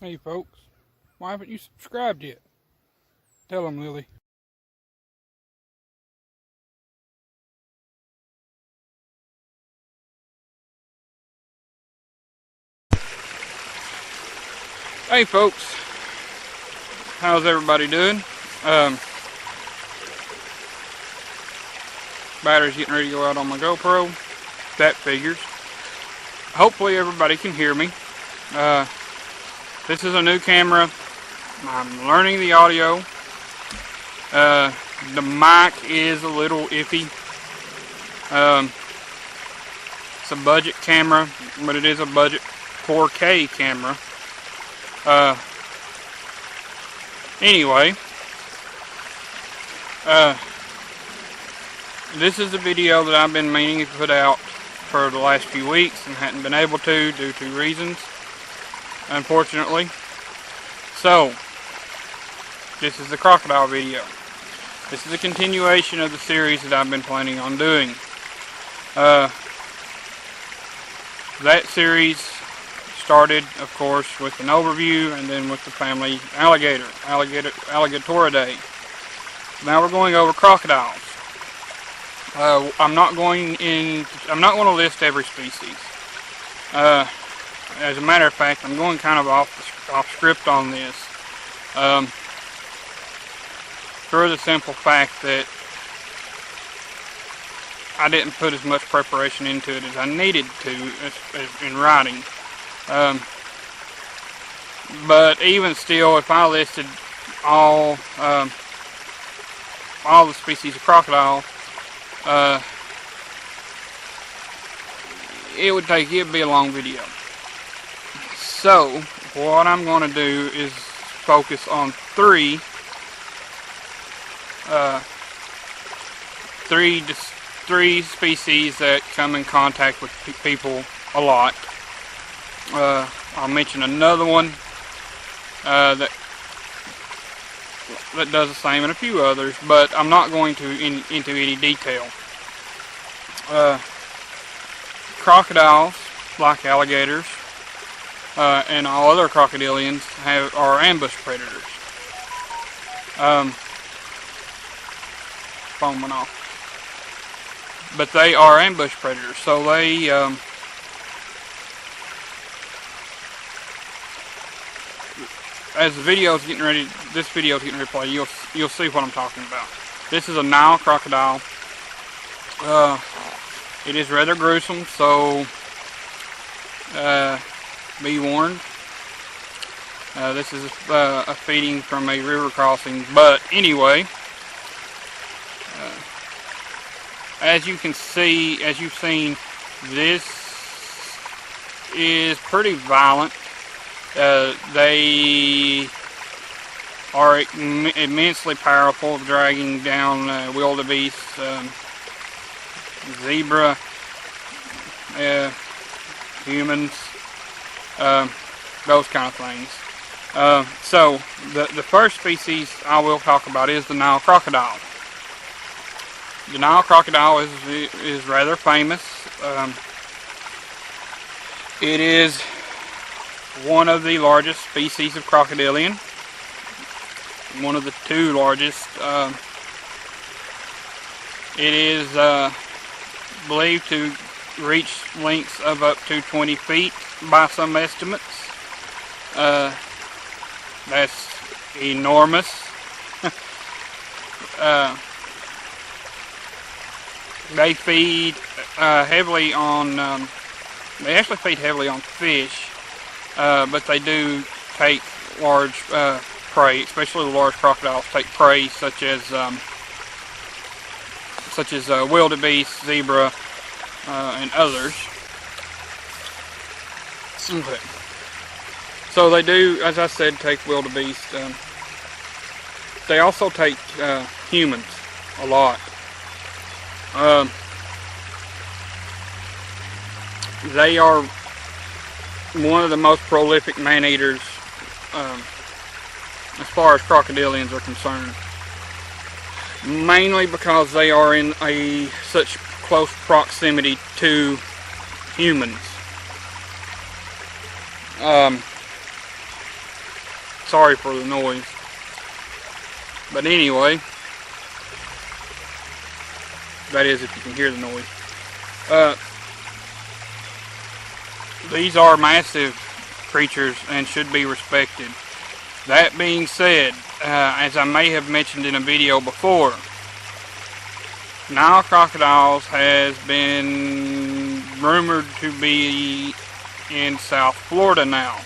Hey folks, why haven't you subscribed yet? Tell them, Lily. Hey folks, how's everybody doing? Battery's getting ready to go out on my GoPro. That figures. Hopefully everybody can hear me. This is a new camera. I'm learning the audio. The mic is a little iffy. It's a budget camera, but it is a budget 4K camera. Anyway, this is a video that I've been meaning to put out for the last few weeks and hadn't been able to due to reasons, unfortunately. So, this is the crocodile video. This is a continuation of the series that I've been planning on doing. That series started, of course, with an overview and then with the family Alligatoridae. Now we're going over crocodiles. I'm not going to list every species. As a matter of fact, I'm going kind of off script on this. For the simple fact that I didn't put as much preparation into it as I needed to in writing. But even still, if I listed all the species of crocodile, it'd be a long video. So what I'm going to do is focus on three species that come in contact with people a lot. I'll mention another one that does the same, and a few others, but I'm not going to into any detail. Crocodiles, like alligators, and all other crocodilians, are ambush predators. Phone went off. But they are ambush predators, so they as this video is getting ready to play, you'll see what I'm talking about. This is a Nile crocodile. It is rather gruesome, so be warned. This is a feeding from a river crossing, but anyway, as you've seen, this is pretty violent. They are immensely powerful, dragging down wildebeest, zebra, humans, those kind of things. So the first species I will talk about is the Nile crocodile. The Nile crocodile is rather famous. It is one of the largest species of crocodilian, one of the two largest. It is believed to reach lengths of up to 20 feet by some estimates. That's enormous. They feed heavily on, they actually feed heavily on fish. But they do take large prey, especially the large crocodiles take prey such as wildebeest, zebra, and others. Okay. So they do, as I said, take wildebeest. They also take humans a lot. They are one of the most prolific man-eaters as far as crocodilians are concerned, mainly because they are in such close proximity to humans. sorry for the noise. But anyway, that is if you can hear the noise. These are massive creatures and should be respected. That being said, as I may have mentioned in a video before, Nile Crocodiles has been rumored to be in South Florida now.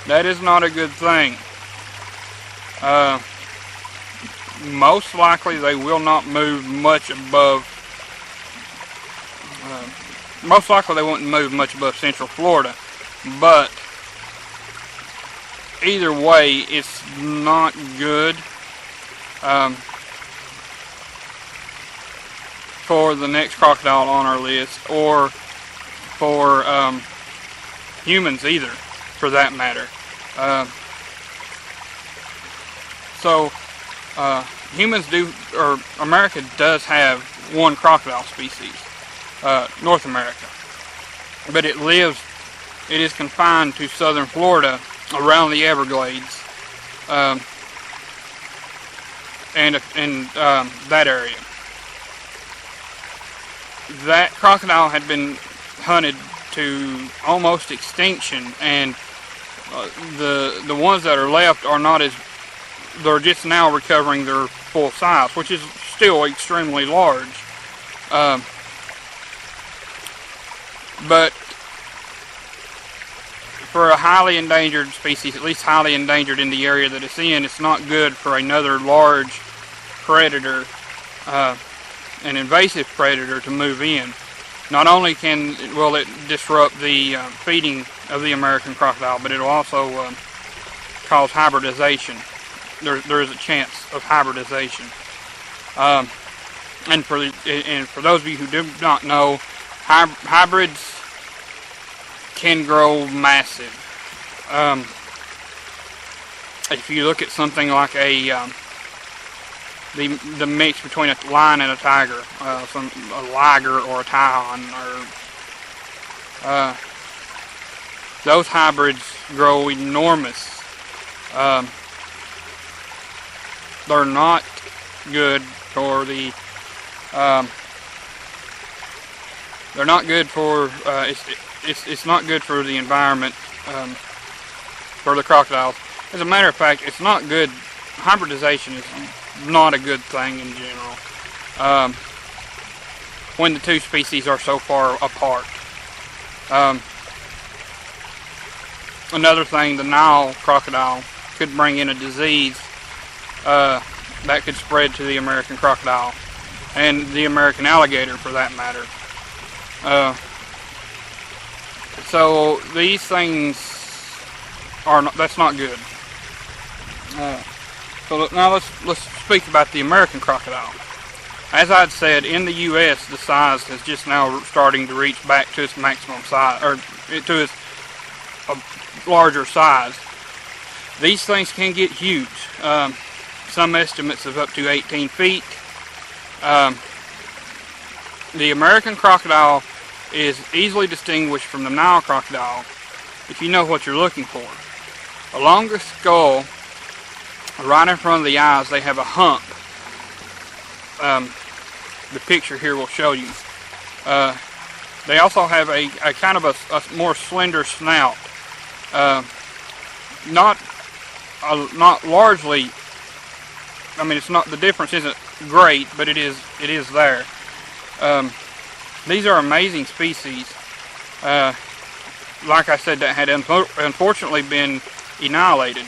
That is not a good thing. Most likely they will not move much above, most likely they won't move much above Central Florida, but either way, it's not good for the next crocodile on our list, or for humans either, for that matter. Humans do, or America does have one crocodile species, North America, but it is confined to southern Florida, around the Everglades, and that area. That crocodile had been hunted to almost extinction, and the ones that are left are not as, they're just now recovering their full size, which is still extremely large. But for a highly endangered species, at least highly endangered in the area that it's in, it's not good for another large predator, an invasive predator, to move in. Not only will it disrupt the feeding of the American crocodile, but it will also cause hybridization. There is a chance of hybridization. And for those of you who do not know, hybrids can grow massive. If you look at something like the mix between a lion and a tiger, a liger or a tigon, or those hybrids grow enormous. They're not good for the. They're not good for. It's not good for the environment, for the crocodiles. As a matter of fact, it's not good. Hybridization is not a good thing in general, when the two species are so far apart. Another thing, the Nile crocodile could bring in a disease that could spread to the American crocodile, and the American alligator for that matter. So these things that's not good. So now let's speak about the American crocodile. As I'd said, in the U.S., the size is just now starting to reach back to its maximum size, or to its larger size. These things can get huge. Some estimates of up to 18 feet. The American crocodile is easily distinguished from the Nile crocodile if you know what you're looking for. Along the skull, right in front of the eyes, they have a hump. The picture here will show you. They also have a kind of a more slender snout. Not largely. I mean, it's not, the difference isn't great, but it is there. These are amazing species. Like I said, that had unfortunately been annihilated.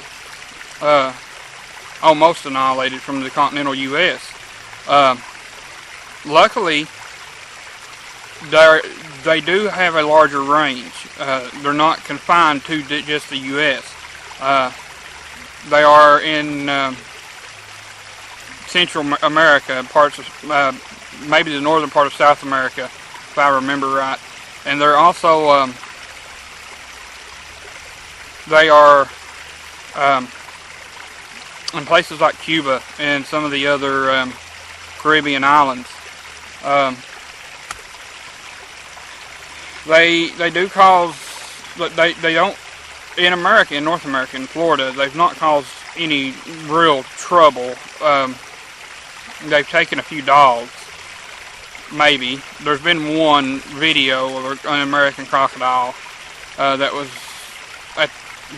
Almost annihilated from the continental U.S. Luckily, they do have a larger range. They're not confined to just the U.S. They are in Central America, parts of maybe the northern part of South America, if I remember right. And they're also they are in places like Cuba and some of the other Caribbean islands. They do cause, they don't in America, in North America, in Florida, they've not caused any real trouble. They've taken a few dogs, maybe. There's been one video of an American crocodile that was,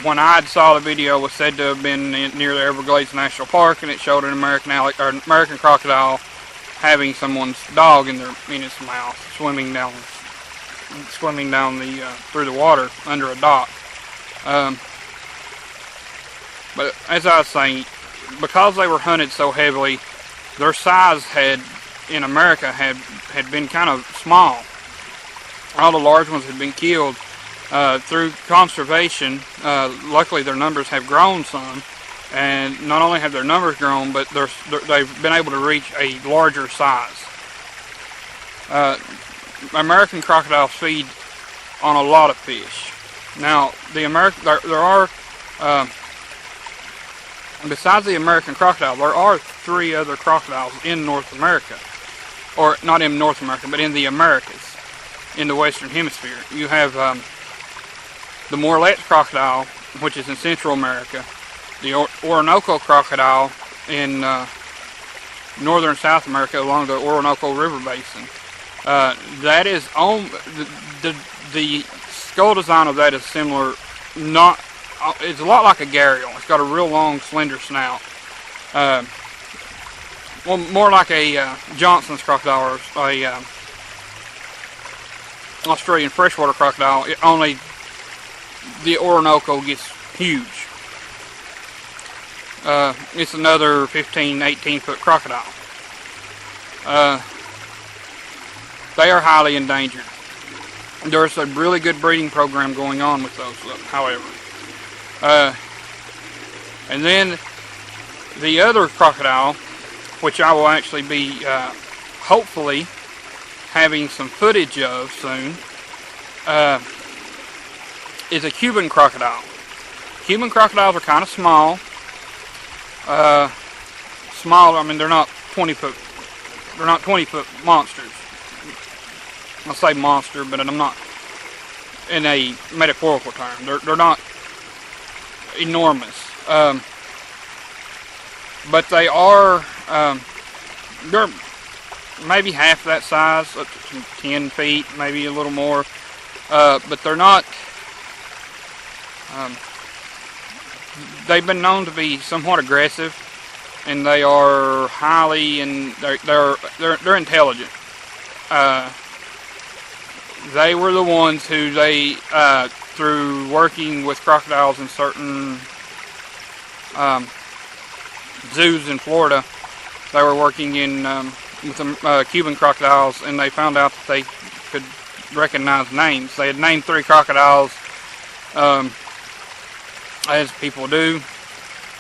when I saw the video, was said to have been near the Everglades National Park, and it showed an American crocodile having someone's dog in its mouth, swimming down the through the water under a dock. But as I was saying, because they were hunted so heavily, their size in America had been kind of small. All the large ones had been killed. Through conservation, luckily their numbers have grown some, and not only have their numbers grown, but they've been able to reach a larger size. American crocodiles feed on a lot of fish. Now, there are besides the American crocodile, there are 3 other crocodiles in North America, or not in North America, but in the Americas, in the Western Hemisphere. You have the Nile Crocodile, which is in Central America, the Orinoco Crocodile in northern South America along the Orinoco River Basin. That is on the skull design of that is similar. It's a lot like a gharial. It's got a real long, slender snout. Well, more like a Johnson's crocodile, or a Australian freshwater crocodile. Only the Orinoco gets huge. It's another 15, 18-foot crocodile. They are highly endangered. There's a really good breeding program going on with those, however. And then the other crocodile, which I will actually be hopefully having some footage of soon, is a Cuban crocodile. Cuban crocodiles are kind of small. I mean, they're not 20-foot. They're not 20-foot monsters. I'll say monster, but I'm not in a metaphorical term. They're not enormous. But they are. They're maybe half that size, up to 10 feet, maybe a little more. But they're not. They've been known to be somewhat aggressive, and they are highly and they're intelligent. They were the ones who through working with crocodiles in certain zoos in Florida, they were working with the Cuban crocodiles, and they found out that they could recognize names. They had named 3 crocodiles, as people do,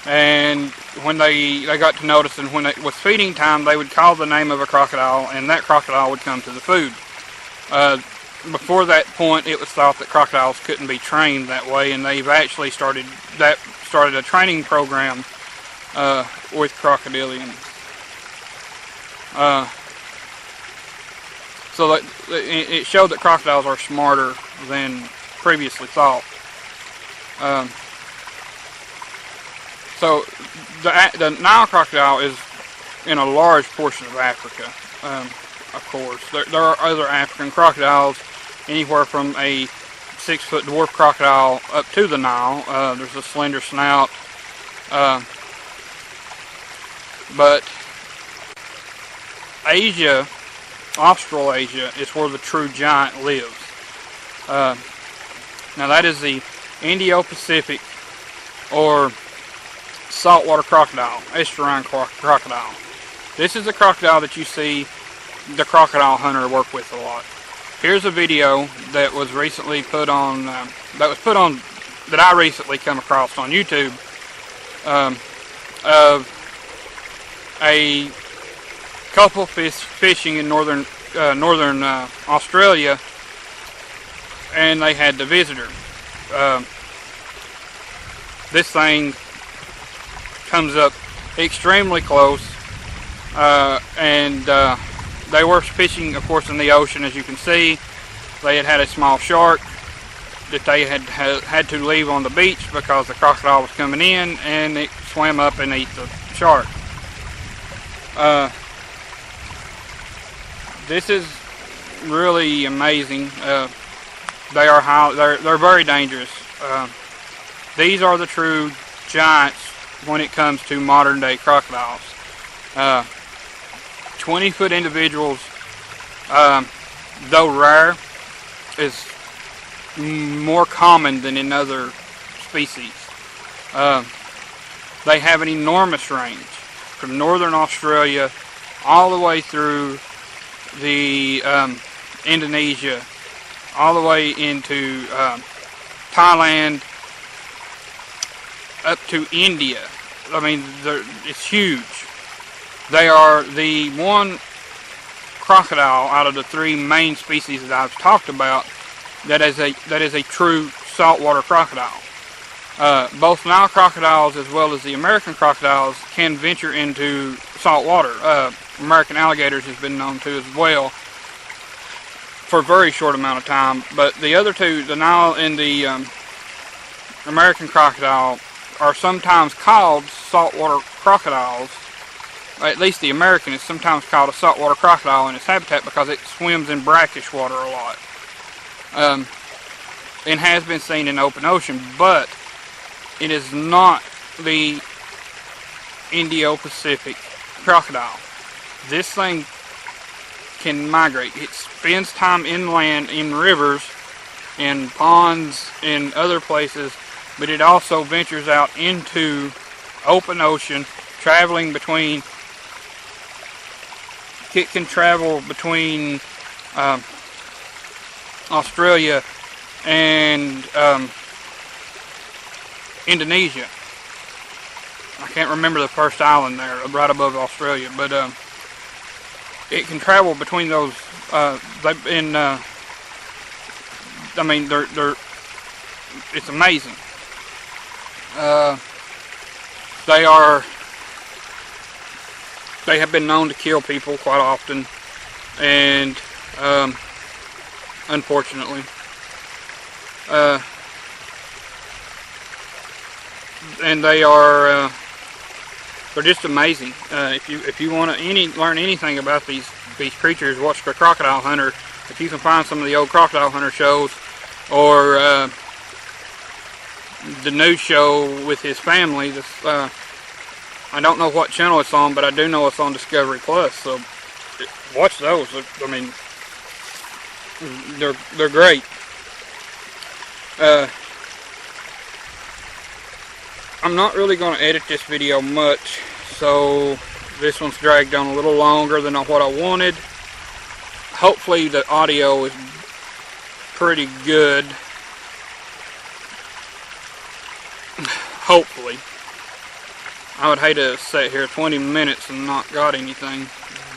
and when they got to notice, and when it was feeding time, they would call the name of a crocodile, and that crocodile would come to the food. Before that point, it was thought that crocodiles couldn't be trained that way, and they've actually started a training program with crocodilians. So that it showed that crocodiles are smarter than previously thought. So the Nile crocodile is in a large portion of Africa. Of course, there are other African crocodiles, anywhere from a 6-foot dwarf crocodile up to the Nile. There's a slender snout, but Asia, Australasia, is where the true giant lives. Now that is the Indo-Pacific, or saltwater crocodile, estuarine crocodile. This is the crocodile that you see the crocodile hunter work with a lot. Here's a video that was recently put on, that I recently come across on YouTube, of a couple fishing in northern Australia, and they had the visitor. This thing comes up extremely close, and they were fishing, of course, in the ocean. As you can see, they had a small shark that they had to leave on the beach because the crocodile was coming in and it swam up and ate the shark. This is really amazing. They're very dangerous. These are the true giants when it comes to modern day crocodiles. 20-foot individuals, though rare, is more common than in other species. They have an enormous range from northern Australia all the way through the Indonesia, all the way into Thailand, up to India. I mean, it's huge. They are the one crocodile out of the three main species that I've talked about that is a true saltwater crocodile. Both Nile crocodiles as well as the American crocodiles can venture into salt water. American alligators has been known to as well for a very short amount of time. But the other two, the Nile and the American crocodile, are sometimes called saltwater crocodiles. At least the American is sometimes called a saltwater crocodile in its habitat because it swims in brackish water a lot. And has been seen in open ocean, but it is not the Indo-Pacific crocodile. This thing can migrate. It spends time inland in rivers, in ponds, in other places, but it also ventures out into open ocean, traveling between. It can travel between Australia and Indonesia. I can't remember the first island there, right above Australia, but it can travel between those. I mean, it's amazing. They have been known to kill people quite often, and unfortunately, and they're just amazing. If you want to learn anything about these creatures, watch the Crocodile Hunter. If you can find some of the old Crocodile Hunter shows, or the new show with his family. I don't know what channel it's on, but I do know it's on Discovery Plus. So watch those. I mean, they're great. I'm not really going to edit this video much, so this one's dragged on a little longer than what I wanted. Hopefully the audio is pretty good. Hopefully. I would hate to sit here 20 minutes and not got anything,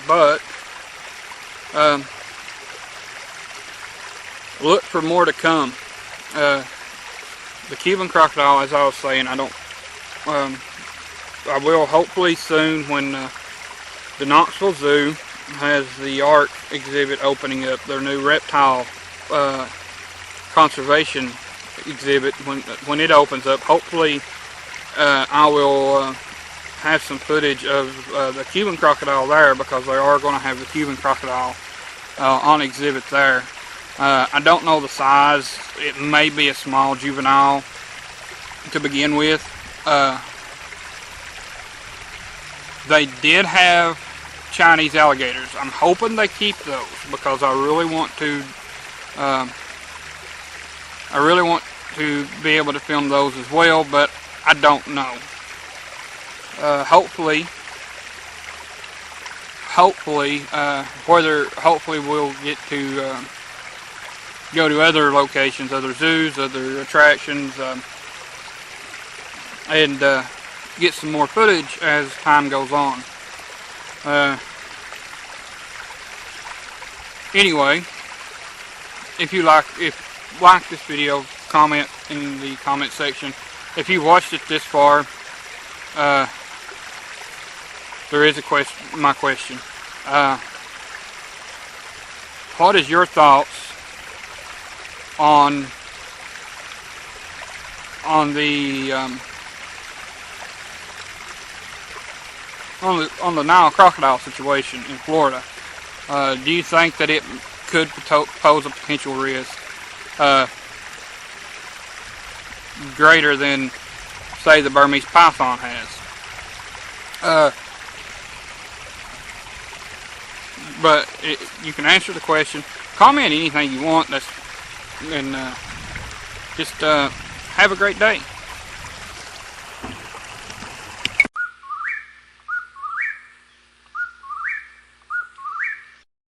but look for more to come. The Cuban crocodile, as I was saying, I will hopefully soon when the Knoxville Zoo has the ARC exhibit opening up, their new reptile conservation exhibit. When it opens up, hopefully I will have some footage of the Cuban crocodile there, because they are going to have the Cuban crocodile on exhibit there. I don't know the size. It may be a small juvenile to begin with. They did have Chinese alligators. I'm hoping they keep those, because I really want to be able to film those as well, but I don't know. Hopefully we'll get to go to other locations, other zoos, other attractions, and get some more footage as time goes on. Anyway, if you like this video, comment in the comment section. If you watched it this far, there is my question. What is your thoughts on on the Nile Crocodile situation in Florida, do you think that it could pose a potential risk greater than, say, the Burmese python has? But you can answer the question. Comment anything you want. And just have a great day.